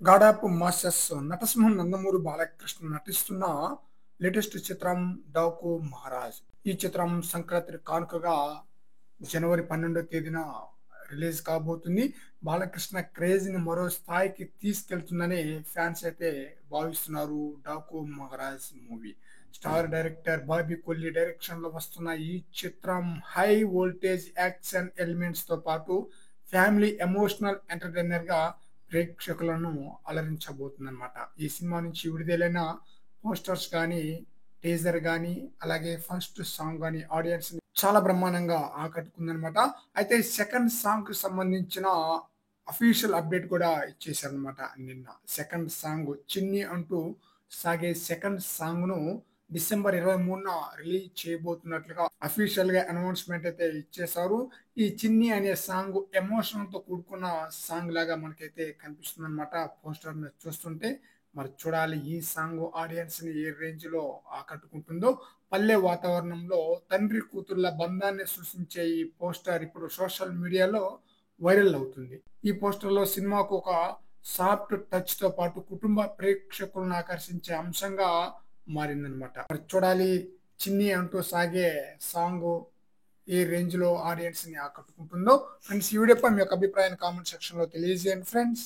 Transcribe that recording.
గాడాపు masters నటసింహం Nandamuri Balakrishna నటిస్తున్న latest చిత్రం డాకు మహారాజ్. ఈ చిత్రం సంక్రాంతి కానుకగా జనవరి 12వ తేదీన రిలీజ్ కాబోతుంది. బాలకృష్ణ క్రేజ్ ని మరో స్థాయికి తీసుకెళ్తుందని ఫ్యాన్స్ అయితే భావిస్తున్నారు. Daaku Maharaj movie star director Bobby Kolli direction లో వస్తున్న ఈ చిత్రం హై వోల్టేజ్ యాక్షన్ ఎలిమెంట్స్ తో పాటు ఫ్యామిలీ ఎమోషనల్ ఎంటర్టైనర్ గా ప్రేక్షకులను అలరించబోతుందన్నమాట. ఈ సినిమా నుంచి విడుదలైన పోస్టర్స్ కానీ, టీజర్ గానీ, అలాగే ఫస్ట్ సాంగ్ గానీ ఆడియన్స్ ని చాలా బ్రహ్మాండంగా ఆకట్టుకుందనమాట. అయితే సెకండ్ సాంగ్ కి సంబంధించిన అఫీషియల్ అప్డేట్ కూడా ఇచ్చేసారనమాట నిన్న. సెకండ్ సాంగ్ 'చిన్ని' అంటూ సాగే సెకండ్ సాంగ్ ను డిసెంబర్ 23న రిలీజ్ చేయబోతున్నట్లుగా అఫీషియల్ గా అనౌన్స్మెంట్ అయితే ఇచ్చేశారు. ఈ 'చిన్ని' అనే సాంగ్ ఎమోషన్ తో కూడుకున్న సాంగ్ లాగా మనకైతే కనిపిస్తుంది అనమాట పోస్టర్ ని చూస్తుంటే. మరి చూడాలి ఈ సాంగ్ ఆడియన్స్ ని ఏ రేంజ్ లో ఆకట్టుకుంటుందో. పల్లె వాతావరణంలో తండ్రి కూతుర్ల బంధాన్ని సృష్టించే ఈ పోస్టర్ ఇప్పుడు సోషల్ మీడియాలో వైరల్ అవుతుంది. ఈ పోస్టర్ లో సినిమాకు ఒక సాఫ్ట్ టచ్ తో పాటు కుటుంబ ప్రేక్షకులను ఆకర్షించే అంశంగా మారిందనమాట. మరి చూడాలి 'చిన్ని' అంటూ సాగే సాంగ్ ఏ రేంజ్ లో ఆడియన్స్ ని ఆకట్టుకుంటుందో. ఫ్రెండ్స్, ఈ వీడియోపై మీ యొక్క అభిప్రాయాన్ని కామెంట్ సెక్షన్ లో తెలియజేయండి ఫ్రెండ్స్.